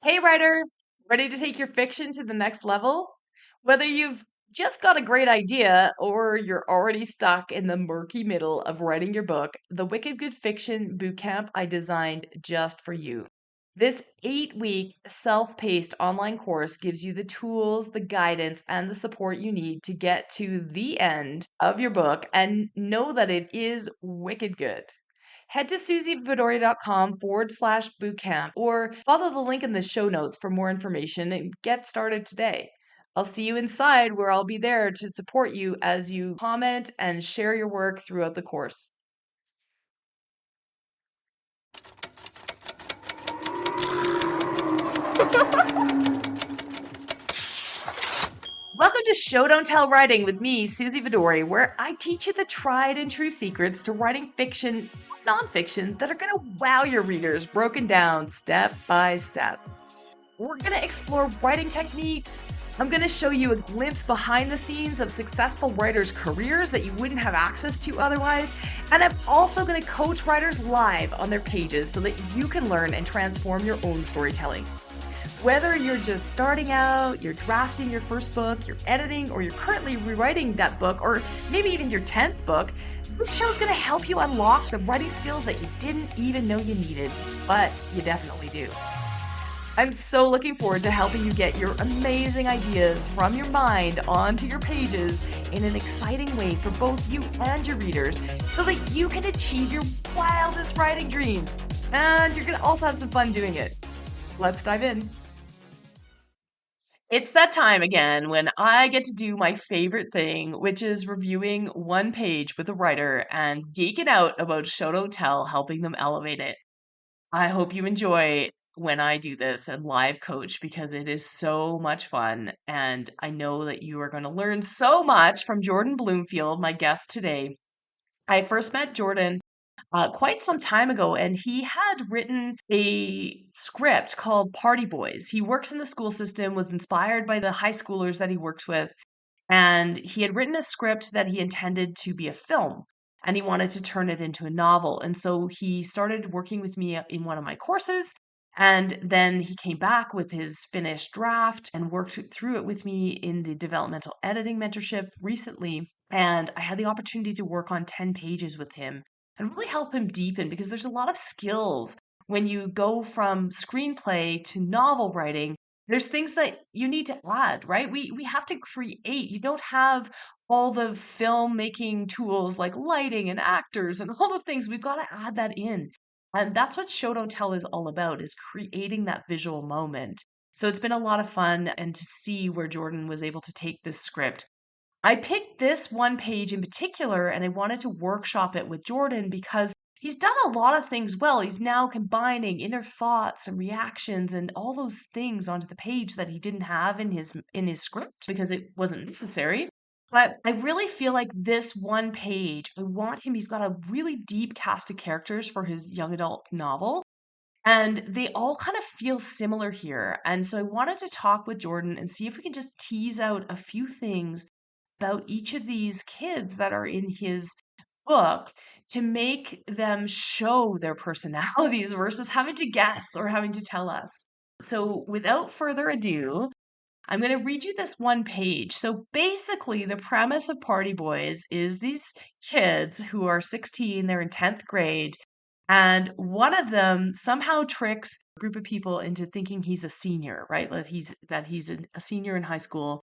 Hey, writer, ready to take your fiction to the next level? Whether you've just got a great idea or you're already stuck in the murky middle of writing your book, the Wicked Good Fiction Bootcamp I designed just for you. This 8-week self paced online course gives you the tools, the guidance, and the support you need to get to the end of your book and know that it is wicked good. Head to suzyvidori.com/bootcamp or follow the link in the show notes for more information and get started today. I'll see you inside where I'll be there to support you as you comment and share your work throughout the course. Welcome to Show Don't Tell Writing with me, Suzy Vidori, where I teach you the tried and true secrets to writing fiction, nonfiction that are going to wow your readers, broken down step by step. We're going to explore writing techniques. I'm going to show you a glimpse behind the scenes of successful writers' careers that you wouldn't have access to otherwise. And I'm also going to coach writers live on their pages so that you can learn and transform your own storytelling. Whether you're just starting out, you're drafting your first book, you're editing, or you're currently rewriting that book, or maybe even your 10th book, this show's going to help you unlock the writing skills that you didn't even know you needed, but you definitely do. I'm so looking forward to helping you get your amazing ideas from your mind onto your pages in an exciting way for both you and your readers so that you can achieve your wildest writing dreams. And you're going to also have some fun doing it. Let's dive in. It's that time again when I get to do my favorite thing, which is reviewing one page with a writer and geeking out about show don't tell, helping them elevate it. I hope you enjoy when I do this and live coach because it is so much fun. And I know that you are going to learn so much from Jordan Bloomfield, my guest today. I first met Jordan quite some time ago, and he had written a script called Party Boys. He works in the school system, was inspired by the high schoolers that he works with, and he had written a script that he intended to be a film, and he wanted to turn it into a novel. And so he started working with me in one of my courses. And then he came back with his finished draft and worked through it with me in the developmental editing mentorship recently. And I had the opportunity to work on 10 pages with him and really help him deepen because there's a lot of skills when you go from screenplay to novel writing. There's things that you need to add, right? We have to create. You don't have all the filmmaking tools like lighting and actors and all the things. We've got to add that in. And that's what Show Don't Tell is all about, is creating that visual moment. So it's been a lot of fun and to see where Jordan was able to take this script. I picked this one page in particular and I wanted to workshop it with Jordan because he's done a lot of things well. He's now combining inner thoughts and reactions and all those things onto the page that he didn't have in his script because it wasn't necessary. But I really feel like this one page, I want him, he's got a really deep cast of characters for his young adult novel. And they all kind of feel similar here. And so I wanted to talk with Jordan and see if we can just tease out a few things about each of these kids that are in his book to make them show their personalities versus having to guess or having to tell us. So, without further ado, I'm going to read you this one page. So, basically, the premise of Party Boys is these kids who are 16, they're in 10th grade, and one of them somehow tricks a group of people into thinking he's a senior, right? That he's a senior in high school.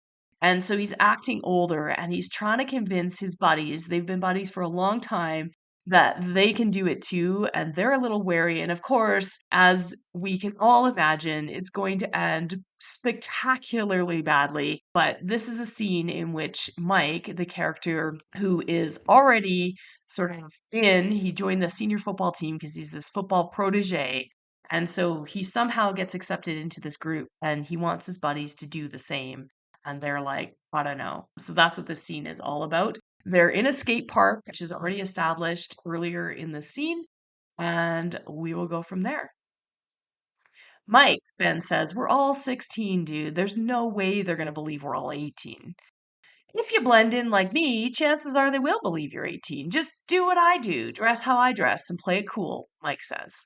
And so he's acting older and he's trying to convince his buddies, they've been buddies for a long time, that they can do it too. And they're a little wary. And of course, as we can all imagine, it's going to end spectacularly badly. But this is a scene in which Mike, the character who is already sort of he joined the senior football team because he's this football protege. And so he somehow gets accepted into this group and he wants his buddies to do the same. And they're like, I don't know. So that's what this scene is all about. They're in a skate park, which is already established earlier in the scene, and we will go from there. Mike, Ben says, we're all 16, dude. There's no way they're going to believe we're all 18. If you blend in like me, chances are they will believe you're 18. Just do what I do, dress how I dress, and play it cool, Mike says.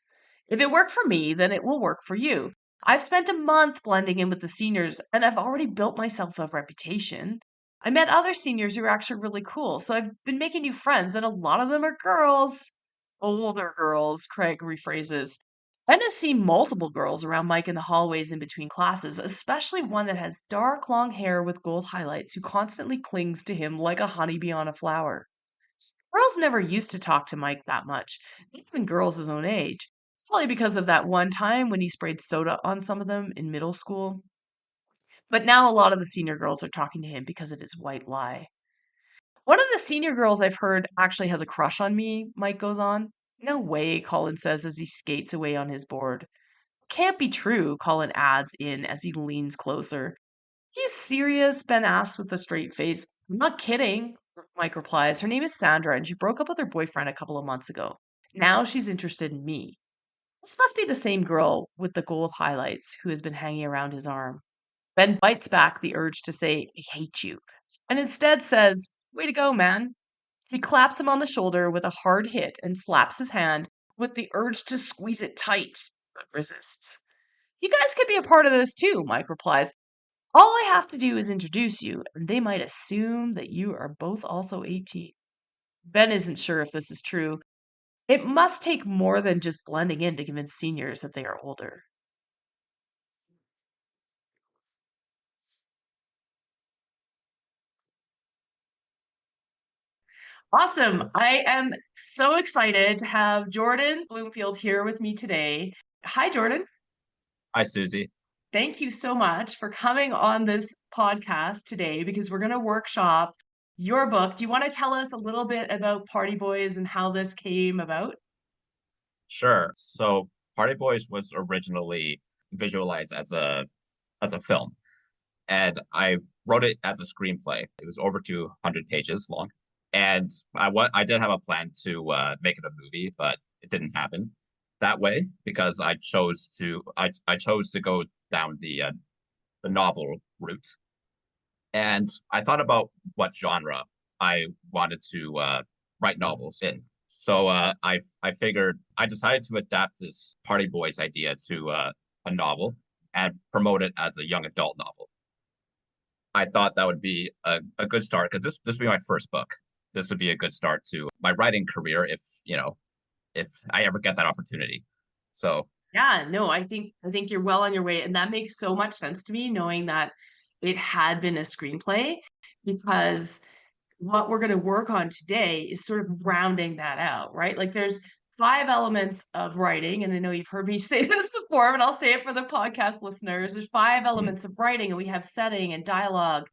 If it worked for me, then it will work for you. I've spent a month blending in with the seniors, and I've already built myself a reputation. I met other seniors who are actually really cool, so I've been making new friends, and a lot of them are girls. Older girls, Craig rephrases. Ben has seen multiple girls around Mike in the hallways in between classes, especially one that has dark long hair with gold highlights who constantly clings to him like a honeybee on a flower. Girls never used to talk to Mike that much, even girls his own age. Probably because of that one time when he sprayed soda on some of them in middle school. But now a lot of the senior girls are talking to him because of his white lie. One of the senior girls I've heard actually has a crush on me, Mike goes on. No way, Colin says as he skates away on his board. Can't be true, Colin adds in as he leans closer. You serious? Ben asks with a straight face. I'm not kidding, Mike replies. Her name is Sandra, and she broke up with her boyfriend a couple of months ago. Now she's interested in me. This must be the same girl with the gold highlights who has been hanging around his arm. Ben bites back the urge to say, I hate you, and instead says, Way to go, man. He claps him on the shoulder with a hard hit and slaps his hand with the urge to squeeze it tight, but resists. You guys could be a part of this too, Mike replies. All I have to do is introduce you, and they might assume that you are both also 18. Ben isn't sure if this is true. It must take more than just blending in to convince seniors that they are older. Awesome. I am so excited to have Jordan Bloomfield here with me today. Hi, Jordan. Hi, Suzy. Thank you so much for coming on this podcast today because we're going to workshop your book. Do you want to tell us a little bit about Party Boys and how this came about? Sure. So Party Boys was originally visualized as a film, and I wrote it as a screenplay. It was over 200 pages long, and I did have a plan to make it a movie, but it didn't happen that way because I chose to go down the novel route, and I thought about what genre I wanted to write novels in. So I figured I decided to adapt this Party Boys idea to a novel and promote it as a young adult novel. I thought that would be a good start because this would be my first book. This would be a good start to my writing career if I ever get that opportunity. So Yeah, no, I think you're well on your way, and that makes so much sense to me knowing that it had been a screenplay because what we're going to work on today is sort of rounding that out, right? Like there's five elements of writing, and I know you've heard me say this before, but I'll say it for the podcast listeners. There's five mm, elements of writing, and we have setting and dialogue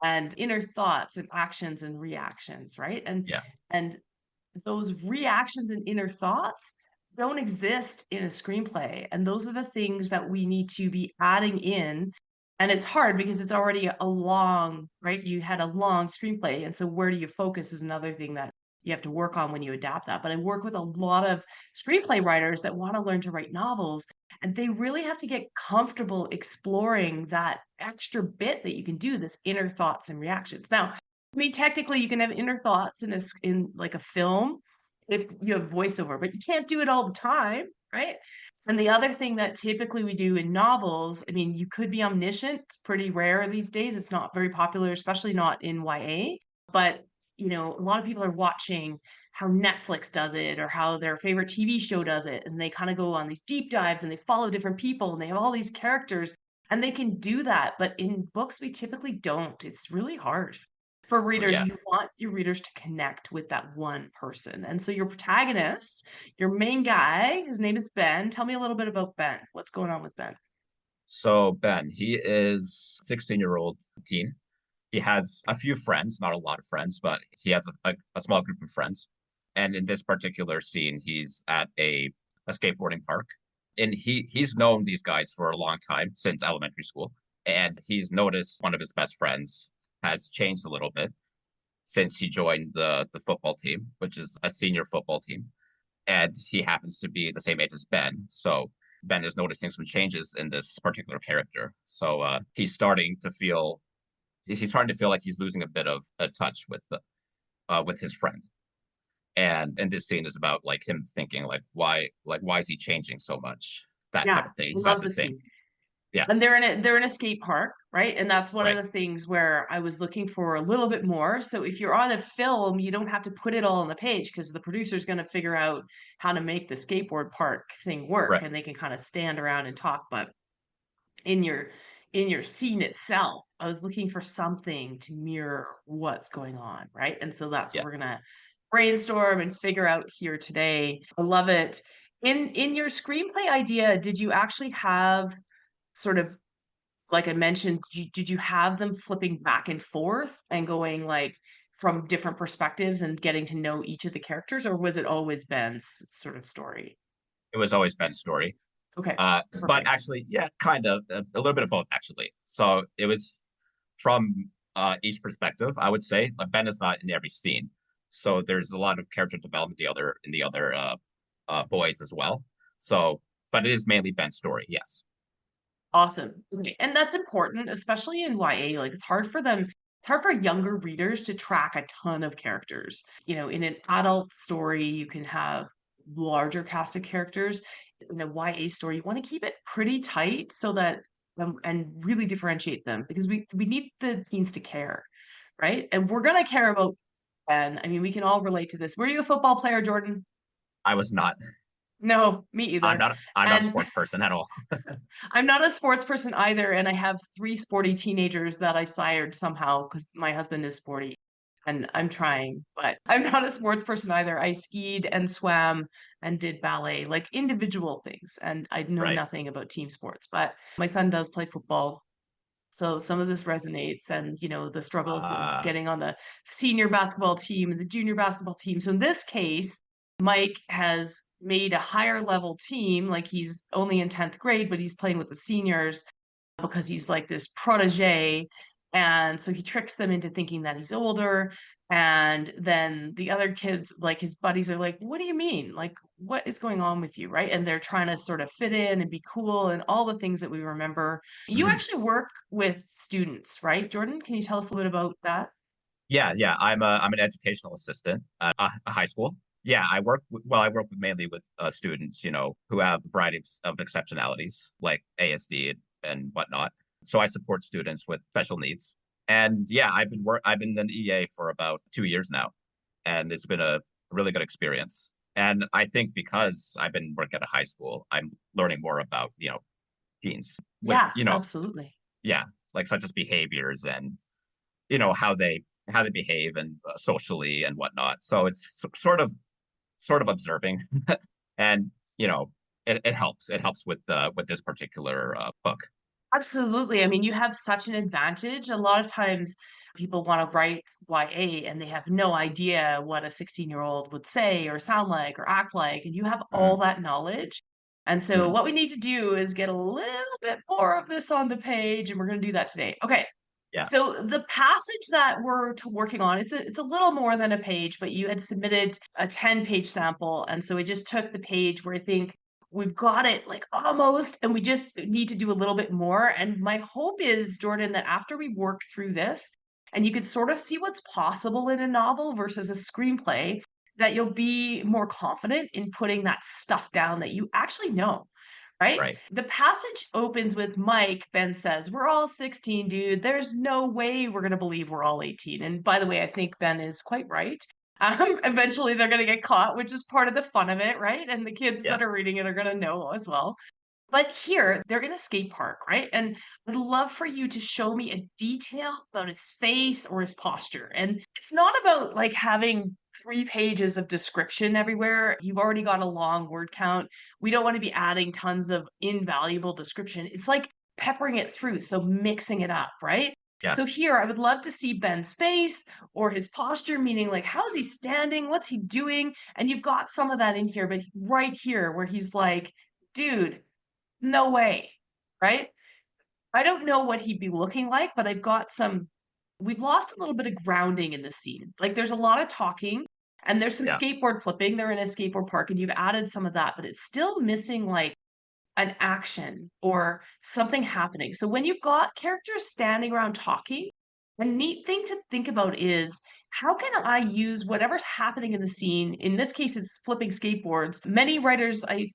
and inner thoughts and actions and reactions, right? yeah, And those reactions and inner thoughts don't exist in a screenplay. And those are the things that we need to be adding in. And it's hard because it's already a long, right? You had a long screenplay. And so where do you focus is another thing that you have to work on when you adapt that. But I work with a lot of screenplay writers that want to learn to write novels. And they really have to get comfortable exploring that extra bit that you can do, this inner thoughts and reactions. Now, I mean, technically, you can have inner thoughts in like a film if you have voiceover, but you can't do it all the time, right? And the other thing that typically we do in novels, I mean, you could be omniscient. It's pretty rare these days. It's not very popular, especially not in YA. But, a lot of people are watching how Netflix does it or how their favorite TV show does it. And they kind of go on these deep dives and they follow different people and they have all these characters and they can do that. But in books, we typically don't. It's really hard for oh readers. yeah. You want your readers to connect with that one person. And so your protagonist, your main guy, his name is Ben. Tell me a little bit about Ben. What's going on with Ben? So Ben, he is 16-year-old teen. He has a few friends, not a lot of friends, but he has a small group of friends. And in this particular scene, he's at a skateboarding park. And he's known these guys for a long time, since elementary school. And he's noticed one of his best friends has changed a little bit since he joined the football team, which is a senior football team. And he happens to be the same age as Ben. So Ben is noticing some changes in this particular character. So he's starting to feel like he's losing a bit of a touch with his friend. And this scene is about like him thinking like why is he changing so much? That Yeah, type of thing. I He's not love the the same. scene. Yeah. And they're in a skate park, right? And that's one of Right. the things where I was looking for a little bit more. So if you're on a film, you don't have to put it all on the page because the producer's going to figure out how to make the skateboard park thing work, Right. and they can kind of stand around and talk. But in your scene itself, I was looking for something to mirror what's going on, right? And so that's what Yeah. we're gonna brainstorm and figure out here today. I love it. In your screenplay idea, did you actually have sort of, like I mentioned, did you have them flipping back and forth and going like from different perspectives and getting to know each of the characters, or was it always Ben's sort of story? It was always Ben's story. Okay, But perfect. actually, yeah, kind of a little bit of both actually. So it was from each perspective, I would say. Like Ben is not in every scene, so there's a lot of character development in the other boys as well. So, but it is mainly Ben's story. Yes. Awesome. Okay, and that's important, especially in YA, like, it's hard for younger readers to track a ton of characters. You know, in an adult story, you can have larger cast of characters. In a YA story, you wanna keep it pretty tight so that and really differentiate them because we need the teens to care, right? And we're gonna care about Ben. I mean, we can all relate to this. Were you a football player, Jordan? I was not. No, me either. I'm not a And sports person at all. I'm not a sports person either, and I have 3 sporty teenagers that I sired somehow because my husband is sporty, and I'm trying, but I'm not a sports person either. I skied and swam and did ballet, like individual things, and I know Right. nothing about team sports, but my son does play football, so some of this resonates and, the struggles of Uh, getting on the senior basketball team and the junior basketball team. So in this case, Mike has made a higher level team, like he's only in 10th grade, but he's playing with the seniors because he's like this protege. And so he tricks them into thinking that he's older. And then the other kids, like his buddies, are like, "What do you mean? Like, what is going on with you?" Right. And they're trying to sort of fit in and be cool and all the things that we remember. You mhm. actually work with students, right, Jordan? Can you tell us a little bit about that? Yeah, yeah. I'm an educational assistant at a high school. Yeah, I work mainly with students, who have a variety of exceptionalities like ASD and whatnot. So I support students with special needs. And yeah, I've been an EA for about 2 years now, and it's been a really good experience. And I think because I've been working at a high school, I'm learning more about, teens with, Yeah, absolutely. yeah, like such as behaviors and how they behave and socially and whatnot. So it's sort of observing, and it helps. It helps with this particular book. Absolutely. I mean, you have such an advantage. A lot of times people want to write YA and they have no idea what a 16-year-old would say or sound like or act like, and you have all Mm, that knowledge. And so mm, what we need to do is get a little bit more of this on the page, and we're going to do that today. Okay. yeah, So the passage that we're working on, it's a little more than a page, but you had submitted a 10-page sample, and so we just took the page where I think we've got it like almost, and we just need to do a little bit more. And my hope is, Jordan, that after we work through this, and you could sort of see what's possible in a novel versus a screenplay, that you'll be more confident in putting that stuff down that you actually know. Right? right, The passage opens with Mike. Ben says, "We're all 16, dude. There's no way we're going to believe we're all 18." And by the way, I think Ben is quite right. Eventually, they're going to get caught, which is part of the fun of it, right? And the kids yeah, that are reading it are going to know as well. But here, they're in a skate park, right? And I'd love for you to show me a detail about his face or his posture. And it's not about like having 3 pages of description everywhere. You've already got a long word count. We don't want to be adding tons of invaluable description. It's like peppering it through, so mixing it up, right? So yes, here, I would love to see Ben's face or his posture, meaning like, how is he standing? What's he doing? And you've got some of that in here, but right here, where he's like, dude, no way, right? I don't know what he'd be looking like, but we've lost a little bit of grounding in the scene. Like, there's a lot of talking and there's some yeah, skateboard flipping. They're in a skateboard park and you've added some of that, but it's still missing like an action or something happening. So when you've got characters standing around talking, a neat thing to think about is how can I use whatever's happening in the scene? In this case, it's flipping skateboards. Many writers, I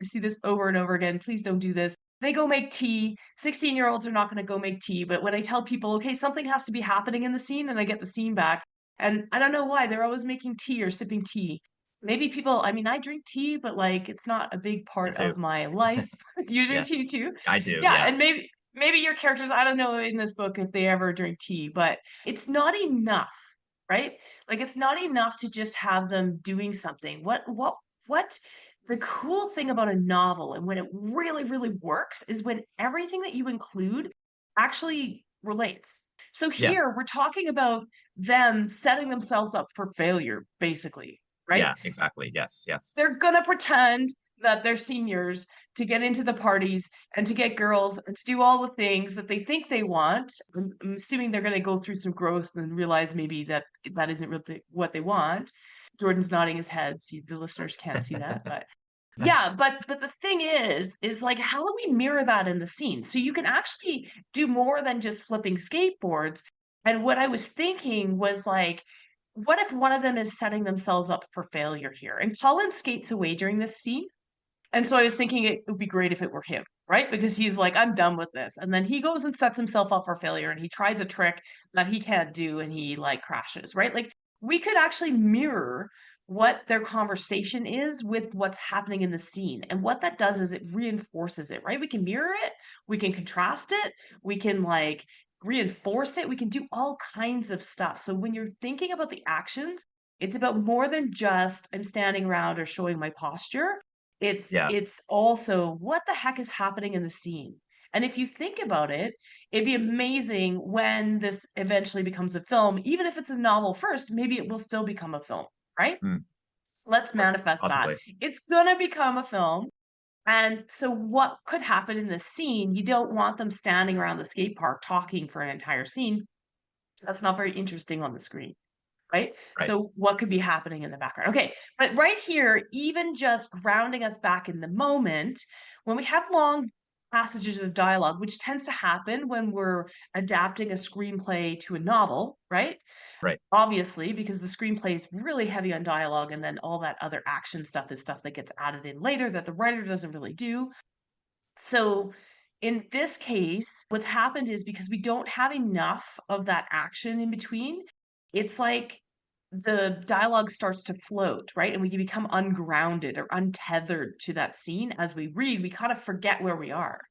see this over and over again. Please don't do this. They go make tea. 16-year-olds are not gonna go make tea, but when I tell people, "Okay, something has to be happening in the scene," and I get the scene back, and I don't know why, they're always making tea or sipping tea. Maybe people I mean, I drink tea, but, like, it's not a big Me part too. of my life. You drink Yes, tea too? I do. Yeah, Yeah. and maybe your characters I don't know in this book if they ever drink tea, but it's not enough, right? Like, it's not enough to just have them doing something. What the cool thing about a novel and when it really, really works is when everything that you include actually relates. So Yeah. here we're talking about them setting themselves up for failure, basically, right? Yeah. Exactly. Yes. Yes. They're gonna pretend that they're seniors to get into the parties and to get girls and to do all the things that they think they want. I'm assuming they're gonna go through some growth and realize maybe that that isn't really what they want. Jordan's nodding his head. See, the listeners can't see that, but yeah, but the thing is like how do we mirror that in the scene? So you can actually do more than just flipping skateboards. And what I was thinking was like, what if one of them is setting themselves up for failure here? And Colin skates away during this scene. And so I was thinking it would be great if it were him, right? Because he's like, I'm done with this. And then he goes and sets himself up for failure and he tries a trick that he can't do and he like crashes, right? Like we could actually mirror what their conversation is with what's happening in the scene. And what that does is it reinforces it, right? We can mirror it, we can contrast it, we can like reinforce it, we can do all kinds of stuff. So when you're thinking about the actions, it's about more than just I'm standing around or showing my posture. Yeah. It's also what the heck is happening in the scene? And if you think about it, it'd be amazing when this eventually becomes a film, even if it's a novel first, maybe it will still become a film, right? Mm, Let's manifest that. possibly. It's gonna become a film. And so what could happen in this scene? You don't want them standing around the skate park talking for an entire scene. That's not very interesting on the screen. Right? Right. So what could be happening in the background? Okay, but right here, even just grounding us back in the moment, when we have long passages of dialogue, which tends to happen when we're adapting a screenplay to a novel, right? Right. Obviously, because the screenplay is really heavy on dialogue, and then all that other action stuff is stuff that gets added in later that the writer doesn't really do. So in this case, what's happened is because we don't have enough of that action in between, it's like the dialogue starts to float, right? And we can become ungrounded or untethered to that scene as we read. We kind of forget where we are.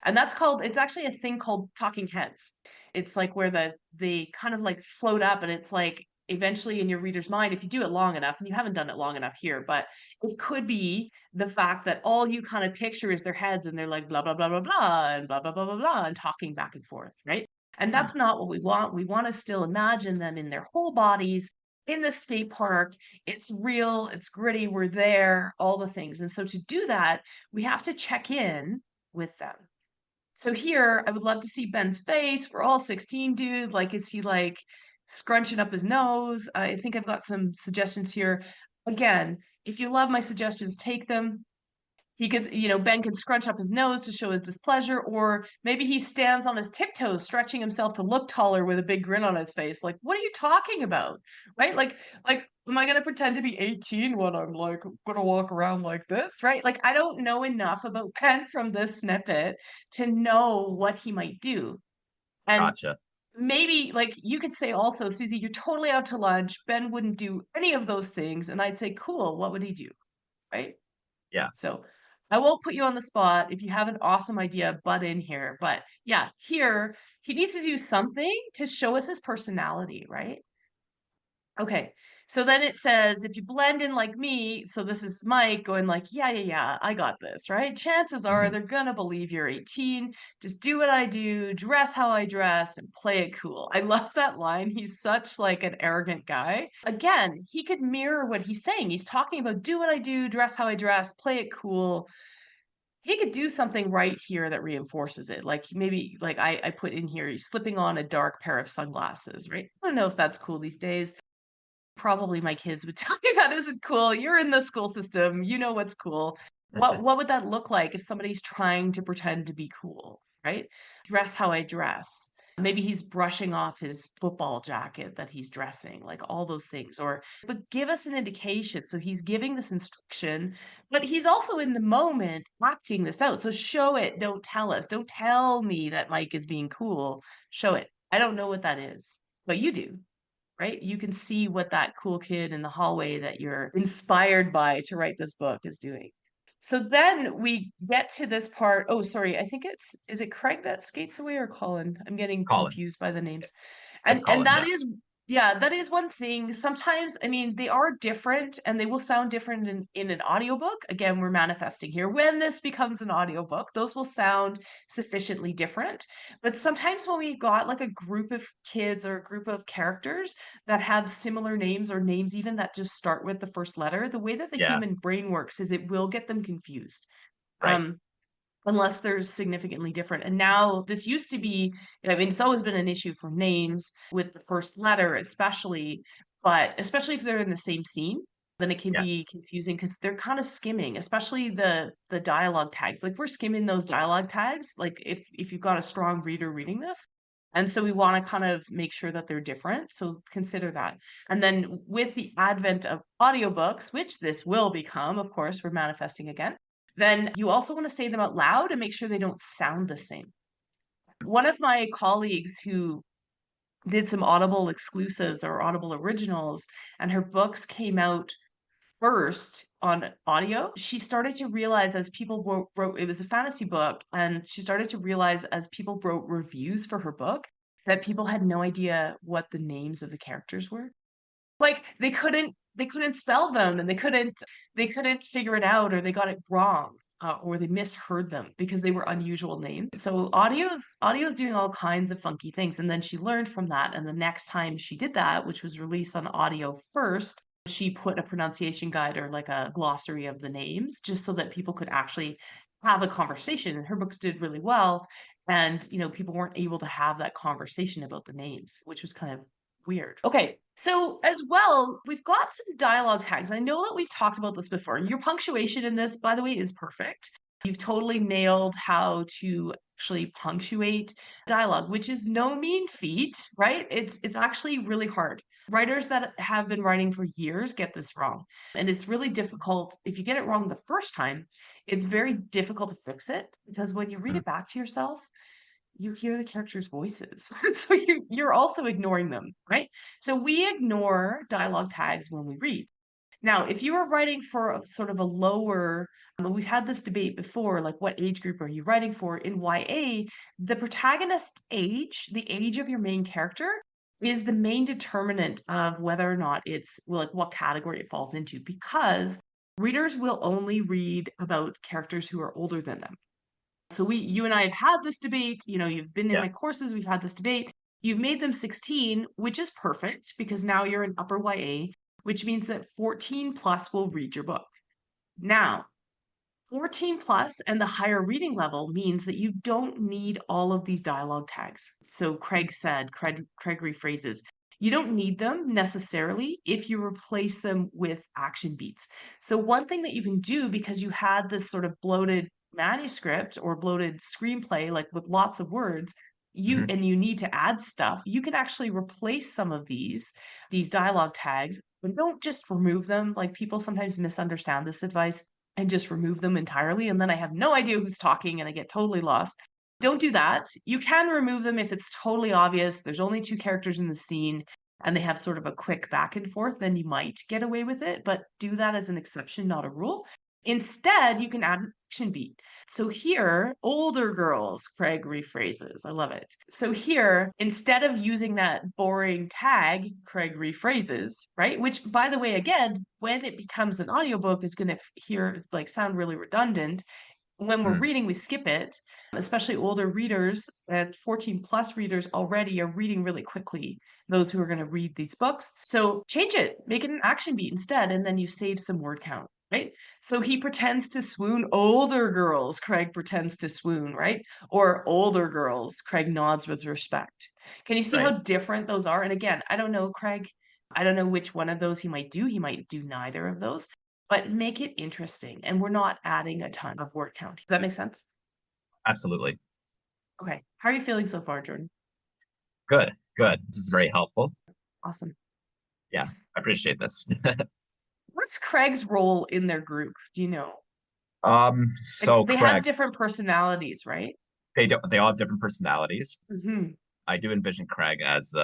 And that's called it's actually a thing called talking heads. It's like where they kind of like float up and it's like eventually in your reader's mind, if you do it long enough, and you haven't done it long enough here, but it could be the fact that all you kind of picture is their heads and they're like blah blah blah blah blah and blah blah blah blah blah and talking back and forth, right? And Mm, that's not what we want. We want to still imagine them in their whole bodies in the state park. It's real, it's gritty, we're there, all the things. And so to do that, we have to check in with them. So here, I would love to see Ben's face. We're all 16, dude. Like, is he like scrunching up his nose? I think I've got some suggestions here. Again, if you love my suggestions, take them. He could, Ben can scrunch up his nose to show his displeasure, or maybe he stands on his tiptoes, stretching himself to look taller with a big grin on his face. Like, what are you talking about? Right? Like, am I gonna pretend to be 18 when I'm like gonna walk around like this? Right? Like, I don't know enough about Ben from this snippet to know what he might do. And gotcha. maybe like you could say also, Susie, you're totally out to lunch. Ben wouldn't do any of those things. And I'd say, cool, what would he do? Right? Yeah. So I won't put you on the spot. If you have an awesome idea, butt in here. But yeah, here he needs to do something to show us his personality, right? Okay. So then it says, if you blend in like me, so this is Mike going like, yeah, yeah, yeah, I got this, right? Chances are Hmm. they're gonna believe you're 18. Just do what I do, dress how I dress, and play it cool. I love that line. He's such like an arrogant guy. Again, he could mirror what he's saying. He's talking about do what I do, dress how I dress, play it cool. He could do something right here that reinforces it. Like maybe like I put in here, he's slipping on a dark pair of sunglasses, right? I don't know if that's cool these days. Probably my kids would tell you that isn't cool. You're in the school system. You know what's cool. What would that look like if somebody's trying to pretend to be cool, right? Dress how I dress. Maybe he's brushing off his football jacket that he's dressing, like all those things. Or, but give us an indication. So he's giving this instruction, but he's also in the moment acting this out. So show it, don't tell us. Don't tell me that Mike is being cool. Show it. I don't know what that is, but you do, right? You can see what that cool kid in the hallway that you're inspired by to write this book is doing. So then we get to this part. Oh, sorry. I think is it Craig that skates away or Colin? I'm getting Colin. confused by the names. It's And Colin, that yeah. is, yeah, that is one thing. Sometimes, I mean, they are different and they will sound different in an audiobook. Again, we're manifesting here. When this becomes an audiobook, those will sound sufficiently different. But sometimes when we got like a group of kids or a group of characters that have similar names or names even that just start with the first letter, the way that the Yeah, human brain works is it will get them confused. right. Um, unless they're significantly different. And now this used to be, I mean, it's always been an issue for names with the first letter, especially, but especially if they're in the same scene, then it can be Yes. confusing because they're kind of skimming, especially the dialogue tags. Like we're skimming those dialogue tags, like if you've got a strong reader reading this. And so we want to kind of make sure that they're different. So consider that. And then with the advent of audiobooks, which this will become, of course, we're manifesting again, then you also want to say them out loud and make sure they don't sound the same. One of my colleagues who did some Audible exclusives or Audible originals, and her books came out first on audio. She started to realize as people wrote, it was a fantasy book, and she started to realize as people wrote reviews for her book that people had no idea what the names of the characters were. Like they couldn't spell them and they couldn't figure it out or they got it wrong. Or they misheard them because they were unusual names. So audio's doing all kinds of funky things. And then she learned from that. And the next time she did that, which was released on audio first, she put a pronunciation guide or like a glossary of the names just so that people could actually have a conversation. And her books did really well. And people weren't able to have that conversation about the names, which was kind of weird. Okay, so as well, we've got some dialogue tags. I know that we've talked about this before. Your punctuation in this, by the way, is perfect. You've totally nailed how to actually punctuate dialogue, which is no mean feat, right? It's actually really hard. Writers that have been writing for years get this wrong. And it's really difficult. If you get it wrong the first time, it's very difficult to fix it because when you read Mhm. it back to yourself, you hear the characters' voices. So you're also ignoring them, right? So we ignore dialogue tags when we read. Now, if you are writing for a sort of a lower, we've had this debate before, like what age group are you writing for? In YA, the protagonist's age, the age of your main character, is the main determinant of whether or not it's well, like what category it falls into, because readers will only read about characters who are older than them. So you and I have had this debate, you've been in Yeah, my courses, we've had this debate. You've made them 16, which is perfect because now you're in upper YA, which means that 14 plus will read your book. Now, 14 plus and the higher reading level means that you don't need all of these dialogue tags. So Craig rephrases, you don't need them necessarily if you replace them with action beats. So one thing that you can do because you had this sort of bloated manuscript or bloated screenplay, like with lots of words, hmm you need to add stuff, you can actually replace some of these dialogue tags, and don't just remove them. Like people sometimes misunderstand this advice and just remove them entirely, and then I have no idea who's talking and I get totally lost. Don't do that. You can remove them if it's totally obvious. There's only two characters in the scene and they have sort of a quick back and forth, then you might get away with it, but do that as an exception, not a rule. Instead, you can add an action beat. So here, older girls, Craig rephrases. I love it. So here, instead of using that boring tag, Craig rephrases, right? Which, by the way, again, when it becomes an audiobook, is going to hear like sound really redundant. When we're mm reading, we skip it, especially older readers and 14 plus readers already are reading really quickly, those who are going to read these books. So change it, make it an action beat instead, and then you save some word count, right? So he pretends to swoon, older girls, Craig pretends to swoon, right? Or older girls, Craig nods with respect. Can you see how right. different those are? And again, I don't know, Craig. I don't know which one of those he might do. He might do neither of those, but make it interesting. And we're not adding a ton of word count. Does that make sense? Absolutely. Okay. How are you feeling so far, Jordan? Good, good. This is very helpful. Awesome. Yeah, I appreciate this. What's Craig's role in their group? Do you know? Like So they have Craig, different personalities, right? they all have different personalities. Hmm. I do envision Craig as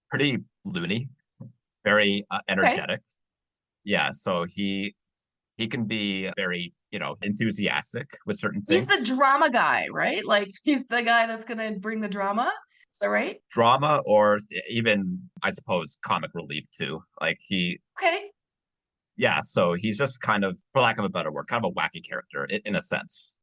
pretty loony, very Okay. energetic. Yeah, so he can be very, enthusiastic with certain He's the things. drama guy, right? Like he's the guy that's gonna bring the drama. Is that right? Drama or even, I suppose, comic relief too. Okay. Yeah, so he's just kind of, for lack of a better word, kind of a wacky character in a sense.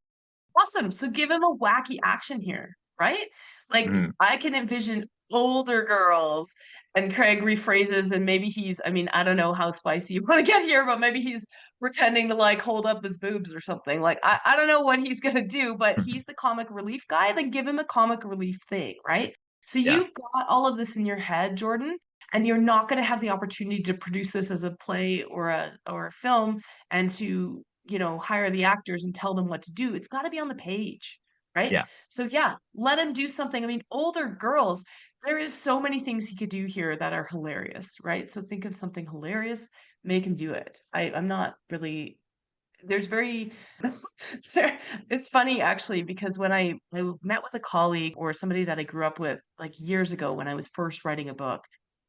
Awesome. So give him a wacky action here, right? Like Mhm. I can envision older girls and Craig rephrases and maybe he's, I mean, I don't know how spicy you want to get here, but maybe he's pretending to like hold up his boobs or something. Like I don't know what he's gonna do, but he's the comic relief guy, then give him a comic relief thing, right? So Yeah, you've got all of this in your head, Jordan, and you're not gonna have the opportunity to produce this as a play or a film and to hire the actors and tell them what to do. It's got to be on the page, right? yeah, So yeah, let him do something. I mean, older girls, there is so many things he could do here that are hilarious, right? So think of something hilarious, make him do it. I'm not really there's very it's funny actually because when I met with a colleague or somebody that I grew up with like years ago when I was first writing a book,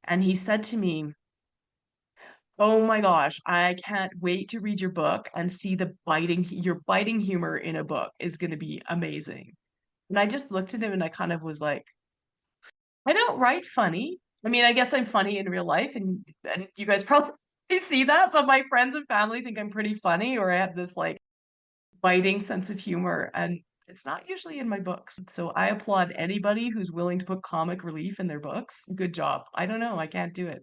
and he said to me, oh my gosh, I can't wait to read your book and see your biting humor in a book is going to be amazing. And I just looked at him and I kind of was like, I don't write funny. I mean, I guess I'm funny in real life and you guys probably see that, but my friends and family think I'm pretty funny or I have this like biting sense of humor and it's not usually in my books. So I applaud anybody who's willing to put comic relief in their books. Good job. I don't know, I can't do it.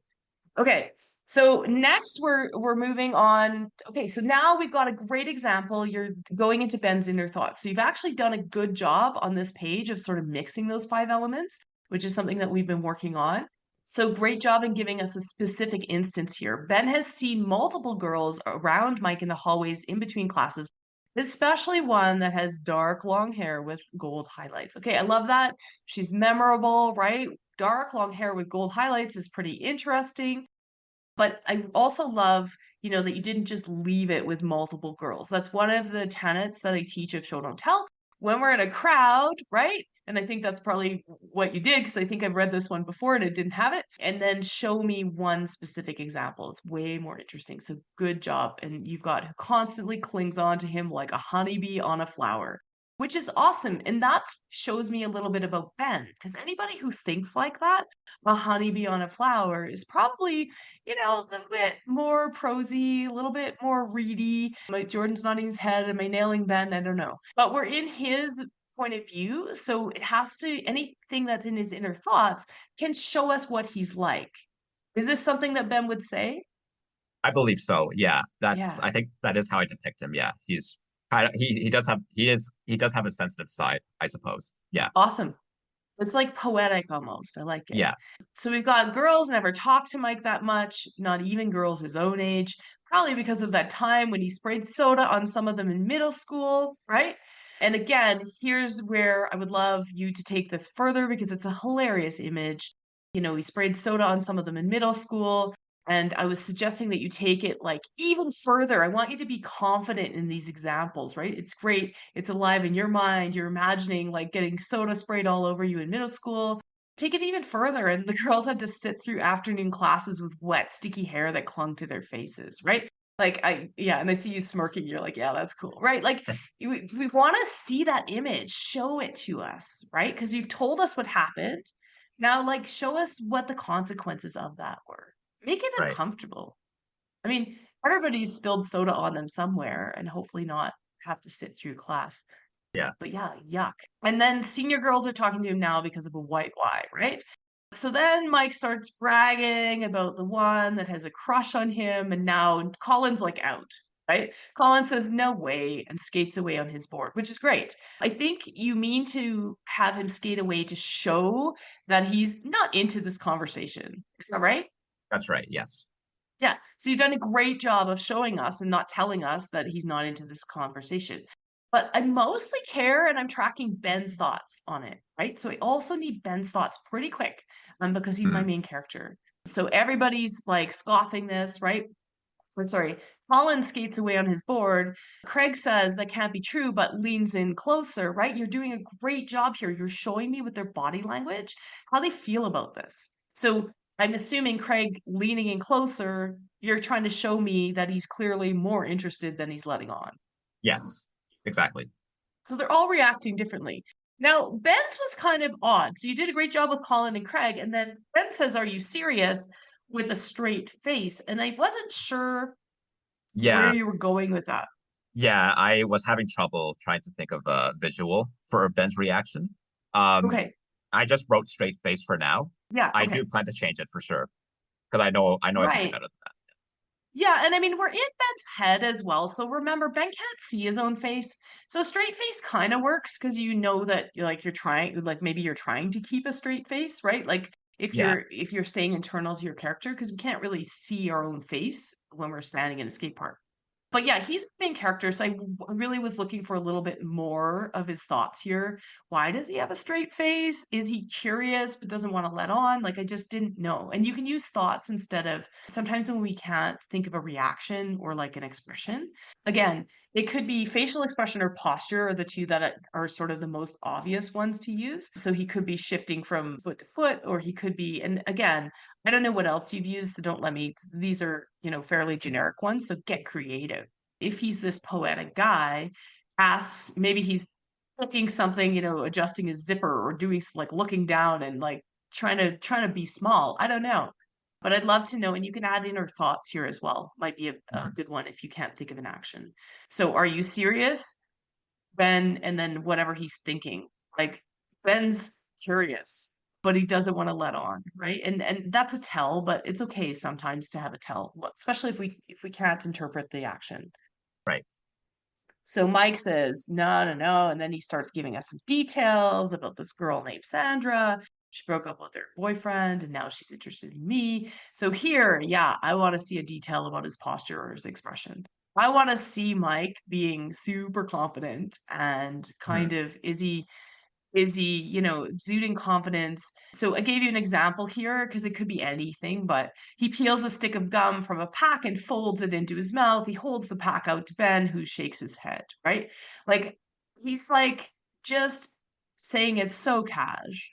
Okay. So next we're moving on. Okay, so now we've got a great example. You're going into Ben's inner thoughts. So you've actually done a good job on this page of sort of mixing those five elements, which is something that we've been working on. So great job in giving us a specific instance here. Ben has seen multiple girls around Mike in the hallways in between classes, especially one that has dark long hair with gold highlights. Okay, I love that. She's memorable, right? Dark long hair with gold highlights is pretty interesting. But I also love, that you didn't just leave it with multiple girls. That's one of the tenets that I teach of show don't tell. When we're in a crowd, right? And I think that's probably what you did because I think I've read this one before and it didn't have it. And then show me one specific example. It's way more interesting. So good job. And you've got who constantly clings on to him like a honeybee on a flower, which is awesome. And that shows me a little bit about Ben because anybody who thinks like that, a honeybee on a flower, is probably a little bit more prosy, a little bit more reedy. Like Jordan's nodding his head. Am I nailing Ben? I don't know. But we're in his point of view. So it has to, anything that's in his inner thoughts can show us what he's like. Is this something that Ben would say? I believe so. Yeah, Yeah. I think that is how I depict him. Yeah, he's kind of he does have a sensitive side, I suppose. Yeah, Awesome. It's like poetic almost. I like it. yeah, So we've got girls never talk to Mike that much, not even girls his own age, probably because of that time when he sprayed soda on some of them in middle school, right? And again, here's where I would love you to take this further because it's a hilarious image. He sprayed soda on some of them in middle school. And I was suggesting that you take it like even further. I want you to be confident in these examples, right? It's great. It's alive in your mind. You're imagining like getting soda sprayed all over you in middle school. Take it even further. And the girls had to sit through afternoon classes with wet, sticky hair that clung to their faces, right? Like, yeah, and I see you smirking. You're like, yeah, that's cool, right? Like, we want to see that image, show it to us, right? Because you've told us what happened. Now, like, show us what the consequences of that were. Make it right. uncomfortable. I mean, everybody's spilled soda on them somewhere and hopefully not have to sit through class. Yeah, But yeah, yuck. And then senior girls are talking to him now because of a white lie, right? So then Mike starts bragging about the one that has a crush on him, and now Colin's like out, right? Colin says, no way, and skates away on his board, which is great. I think you mean to have him skate away to show that he's not into this conversation. Is that right? that's right. Yes. Yeah. So you've done a great job of showing us and not telling us that he's not into this conversation. But I mostly care and I'm tracking Ben's thoughts on it, right? So I also need Ben's thoughts pretty quick, because he's my Hmm. main character. So everybody's like scoffing this, right? Or sorry, Colin skates away on his board. Craig says that can't be true, but leans in closer, right? You're doing a great job here. You're showing me with their body language how they feel about this. So I'm assuming Craig leaning in closer, you're trying to show me that he's clearly more interested than he's letting on. Yes, exactly. So they're all reacting differently. Now, Ben's was kind of odd. So you did a great job with Colin and Craig. And then Ben says, "Are you serious?" with a straight face. And I wasn't sure where Yeah, you were going with that. yeah. I was having trouble trying to think of a visual for Ben's reaction. Um, Okay. I just wrote straight face for now. Yeah. I do Okay. plan to change it for sure because I can do Right. better than Yeah. And I mean, we're in Ben's head as well. So remember, Ben can't see his own face. So straight face kind of works because you know that like you're trying, like maybe you're trying to keep a straight face, right? Like that. Yeah. if you're staying internal to your character, because we can't really see our own face when we're standing in a skate park. But yeah, he's the main character, so really was looking for a little bit more of his thoughts here. Why does he have a straight face? Is he curious but doesn't want to let on? Like, I just didn't know. And you can use thoughts instead of sometimes when we can't think of a reaction or like an expression. Again, it could be facial expression or posture are the two that are sort of the most obvious ones to use. So he could be shifting from foot to foot, or he could be, and again, I don't know what else you've used, so don't let me. These are, fairly generic ones, so get creative. If he's this poetic guy, asks, maybe he's cooking something, adjusting his zipper or doing like looking down and like trying to be small. I don't know. But I'd love to know, and you can add inner thoughts here as well. Might be a Mhm. good one if you can't think of an action. So are you serious? Ben, and then whatever he's thinking. Like Ben's curious, but he doesn't want to let on, right? And that's a tell, but it's okay sometimes to have a tell, especially if we can't interpret the action. Right. So Mike says, "No, no, no," and then he starts giving us some details about this girl named Sandra. She broke up with her boyfriend, and now she's interested in me. So here, yeah, I want to see a detail about his posture or his expression. I want to see Mike being super confident and Mhm. kind of is he, exuding confidence. So I gave you an example here because it could be anything, but he peels a stick of gum from a pack and folds it into his mouth. He holds the pack out to Ben, who shakes his head, right? Like he's like just saying it's so cash.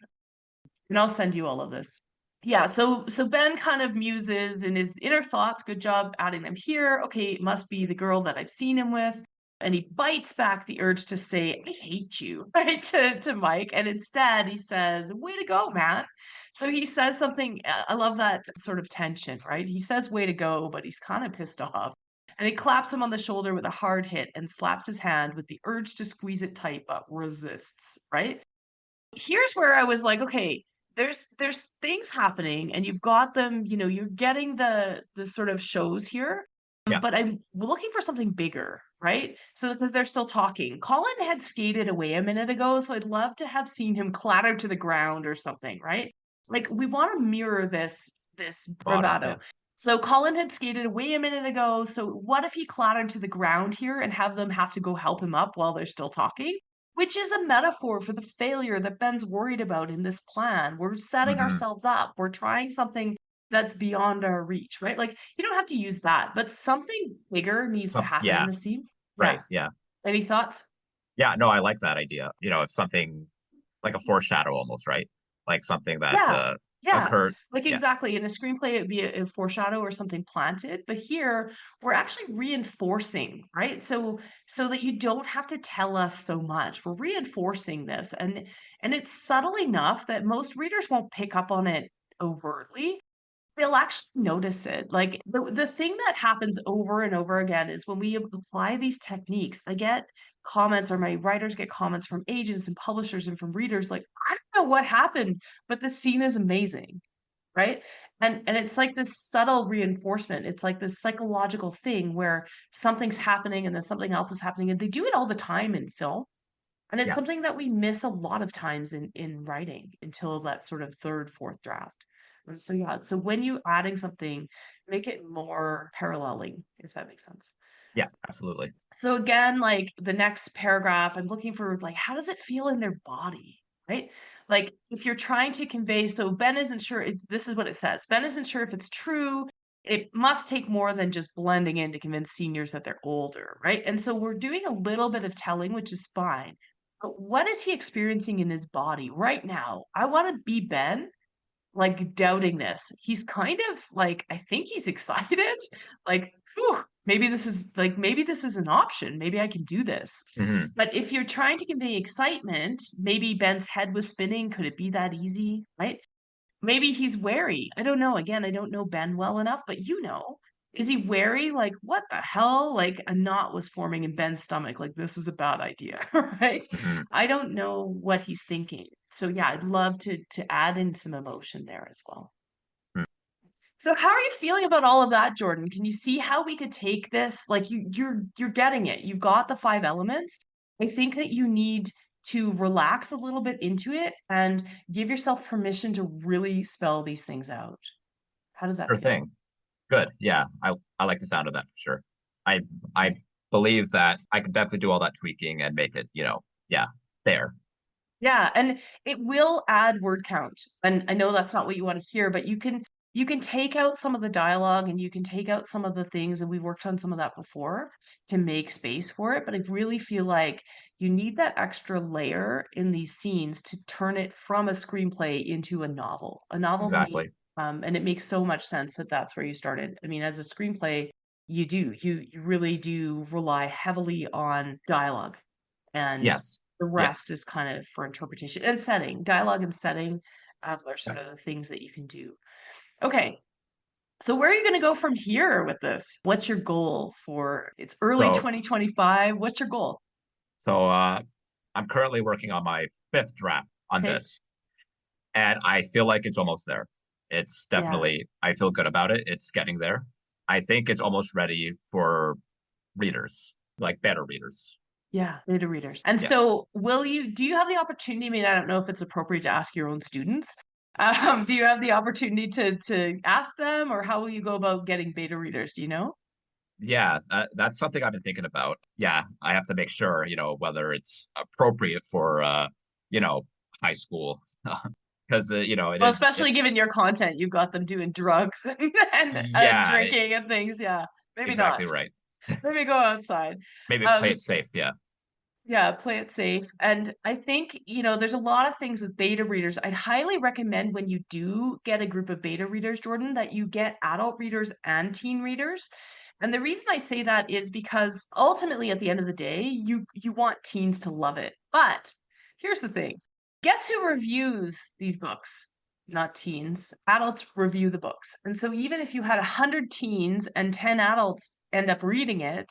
And I'll send you all of this. Yeah, so Ben kind of muses in his inner thoughts. Good job adding them here. Okay, it must be the girl that I've seen him with. And he bites back the urge to say, "I hate you," right, to Mike. And instead he says, "Way to go, man." So he says something, I love that sort of tension, right? He says, "Way to go," but he's kind of pissed off. And he claps him on the shoulder with a hard hit and slaps his hand with the urge to squeeze it tight, but resists, right? Here's where I was like, okay, there's things happening and you've got them, you're getting the sort of shows here, Yeah. but I'm looking for something bigger, right? So because they're still talking. Colin had skated away a minute ago, so I'd love to have seen him clatter to the ground or something, right? Like we want to mirror this Bottom. bravado. Yeah. So Colin had skated away a minute ago. So what if he clattered to the ground here and have them have to go help him up while they're still talking? Which is a metaphor for the failure that Ben's worried about in this plan. We're setting Hmm. ourselves up. We're trying something that's beyond our reach, right? Like, you don't have to use that, but something bigger needs to happen in Yeah. the scene. Yeah. Right. Yeah. Any thoughts? Yeah. No, I like that idea. If something like a foreshadow almost, right? Like something that Yeah. Yeah. occurred. Like Yeah. exactly. In a screenplay, it'd be a foreshadow or something planted. But here we're actually reinforcing, right? So that you don't have to tell us so much. We're reinforcing this. And it's subtle enough that most readers won't pick up on it overtly. They'll actually notice it. Like, the thing that happens over and over again is when we apply these techniques, I get comments or my writers get comments from agents and publishers and from readers like, "I don't know what happened, but the scene is amazing." Right? And it's like this subtle reinforcement. It's like this psychological thing where something's happening and then something else is happening, and they do it all the time in film. And it's Yeah. something that we miss a lot of times in writing until that sort of 3rd, 4th draft. And so, yeah, so when you adding something, make it more paralleling, if that makes sense. Yeah, absolutely. So again, like the next paragraph, I'm looking for like, how does it feel in their body? Right? Like if you're trying to convey, so Ben isn't sure, this is what it says. Ben isn't sure if it's true. It must take more than just blending in to convince seniors that they're older, right? And so we're doing a little bit of telling, which is fine. But what is he experiencing in his body right now? I want to be Ben, like doubting this. He's kind of like, I think he's excited. Like, whew, maybe this is an option. Maybe I can do this. Hmm. But if you're trying to convey excitement, maybe Ben's head was spinning. Could it be that easy? Right? Maybe he's wary. I don't know. Again, I don't know Ben well enough, but you know. Is he wary? Like, what the hell? Like a knot was forming in Ben's stomach. Like, this is a bad idea, right? Hmm. I don't know what he's thinking. So yeah, I'd love to add in some emotion there as well. So how are you feeling about all of that, Jordan? Can you see how we could take this? Like you're getting it. You've got the five elements. I think that you need to relax a little bit into it and give yourself permission to really spell these things out. How does that Sure feel? thing. Good. Yeah, I like the sound of that for sure. I I believe that I could definitely do all that tweaking and make it, yeah, there. Yeah, and it will add word count. And I know that's not what you want to hear, but you can take out some of the dialogue and you can take out some of the things, and we've worked on some of that before to make space for it. But I really feel like you need that extra layer in these scenes to turn it from a screenplay into a novel. A novel need, Exactly. and it makes so much sense that that's where you started. I mean, as a screenplay, you really do rely heavily on dialogue and Yes. the rest Yes. is kind of for interpretation and setting. Dialogue and setting are Yeah. sort of the things that you can do. Okay, so where are you going to go from here with this? What's your goal for it's early So 2025? What's your goal? so I'm currently working on my fifth draft on Okay. this, and I feel like it's almost there. It's Yeah. definitely, I feel good about it. It's getting there. I think it's almost ready for readers, like better readers. Yeah, beta readers. And Yeah. so do you have the opportunity? I mean, I don't know if it's appropriate to ask your own students. Do you have the opportunity to ask them, or how will you go about getting beta readers? Do you know? Yeah, that's something I've been thinking about. Yeah, I have to make sure, whether it's appropriate for, you know, high school, because it Well, is it. especially given your content, you've got them doing drugs and Yeah, drinking and things. Yeah, maybe exactly not. right. Maybe go outside. Maybe play Um, it safe. Yeah. yeah, play it safe. And I think, there's a lot of things with beta readers. I'd highly recommend when you do get a group of beta readers, Jordan, that you get adult readers and teen readers. And the reason I say that is because ultimately at the end of the day, you want teens to love it. But here's the thing. Guess who reviews these books? Not teens. Adults review the books. And so even if you had 100 teens and 10 adults end up reading it,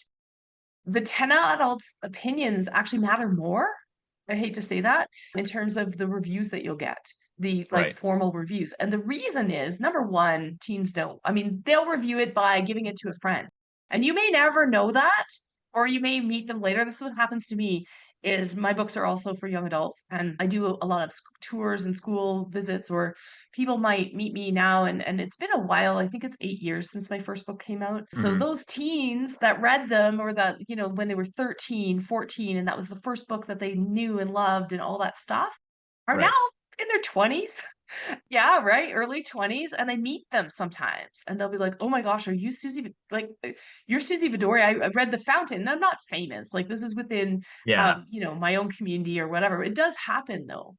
the 10 adults' opinions actually matter more. I hate to say that in terms of the reviews that you'll get, the like Right. formal reviews. And the reason is number one, teens don't, I mean, they'll review it by giving it to a friend. And you may never know that, or you may meet them later. This is what happens to me is my books are also for young adults and I do a lot of tours and school visits or people might meet me now and it's been a while. I think it's 8 years since my first book came out. So Hmm. those teens that read them or that, when they were 13, 14, and that was the first book that they knew and loved and all that stuff are now Right. in their 20s. Yeah, right, early 20s, and I meet them sometimes, and they'll be like, "Oh my gosh, are you Susie you're Susie Vidori, I read The Fountain, and I'm not famous, like, this is within, Yeah. my own community or whatever." It does happen, though,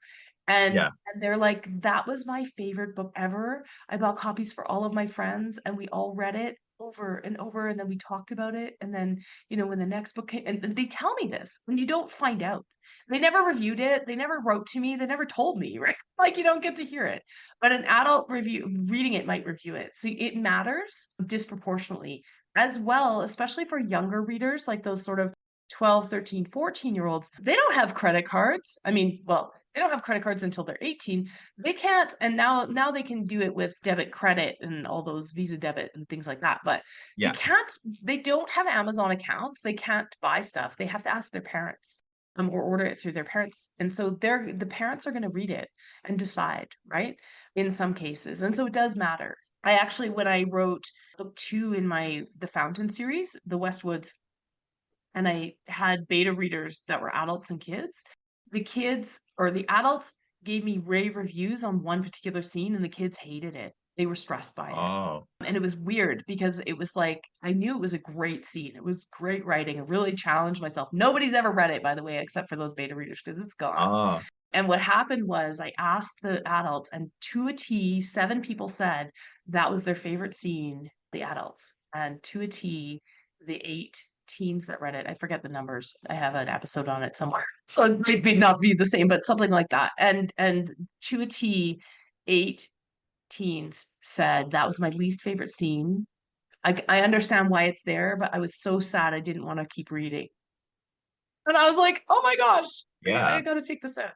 and Yeah. they're like, "That was my favorite book ever. I bought copies for all of my friends, and we all read it over and over, and then we talked about it, and then, when the next book came" and they tell me this, when you don't find out. They never reviewed it, they never wrote to me, they never told me, right? Like, you don't get to hear it. But an adult reading it might review it. So it matters disproportionately as well, especially for younger readers, like those sort of 12, 13, 14-year-olds. They don't have credit cards. I mean, well, they don't have credit cards until they're 18. They can't, and now they can do it with debit credit and all those Visa debit and things like that. But they Yeah. can't, they don't have Amazon accounts. They can't buy stuff. They have to ask their parents. Or order it through their parents. And so the parents are going to read it and decide, right? In some cases. And so it does matter. I actually, when I wrote book two in the Fountain series, the Westwoods, and I had beta readers that were adults and kids. The kids or the adults gave me rave reviews on one particular scene, and the kids hated it. They were stressed by it. Oh, And it was weird because it was like I knew it was a great scene. It was great writing. It really challenged myself. Nobody's ever read it, by the way, except for those beta readers because it's gone. ah, And what happened was I asked the adults, and to a T, 7 people said that was their favorite scene, the adults. And to a T, the 8 teens that read it, I forget the numbers. I have an episode on it somewhere. So it may not be the same, but something like that. And to a T, 8 teens said that was my least favorite scene. I understand why it's there, but I was so sad I didn't want to keep reading. And I was like, oh my gosh, I yeah. gotta take this out.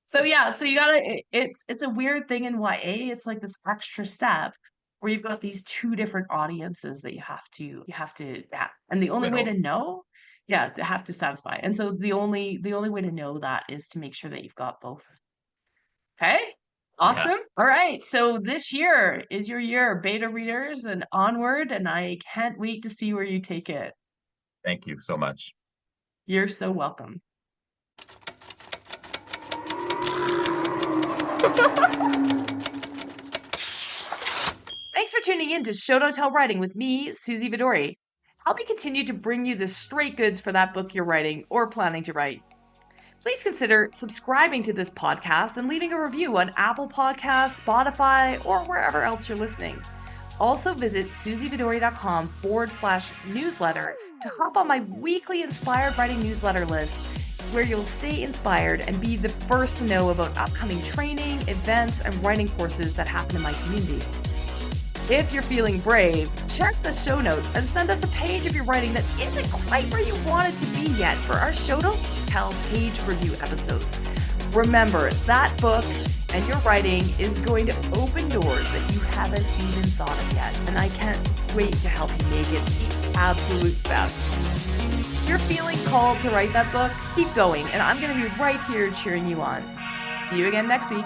So yeah, so you gotta it's a weird thing in YA. It's like this extra step where you've got these two different audiences that you have to yeah. And the only way Whittle. to know, yeah, to have to satisfy. And so the only way to know that is to make sure that you've got both. Okay? Yeah. Awesome. All right. So this year is your year, beta readers and onward, and I can't wait to see where you take it. Thank you so much. You're so welcome. Thanks for tuning in to Show Don't Tell Writing with me, Suzy Vidori. Help me continue to bring you the straight goods for that book you're writing or planning to write. Please consider subscribing to this podcast and leaving a review on Apple Podcasts, Spotify, or wherever else you're listening. Also visit suzyvidori.com/newsletter to hop on my weekly inspired writing newsletter list, where you'll stay inspired and be the first to know about upcoming training, events, and writing courses that happen in my community. If you're feeling brave, check the show notes and send us a page of your writing that isn't quite where you want it to be yet for our Show Don't Tell page review episodes. Remember, that book and your writing is going to open doors that you haven't even thought of yet, and I can't wait to help you make it the absolute best. If you're feeling called to write that book, keep going, and I'm going to be right here cheering you on. See you again next week.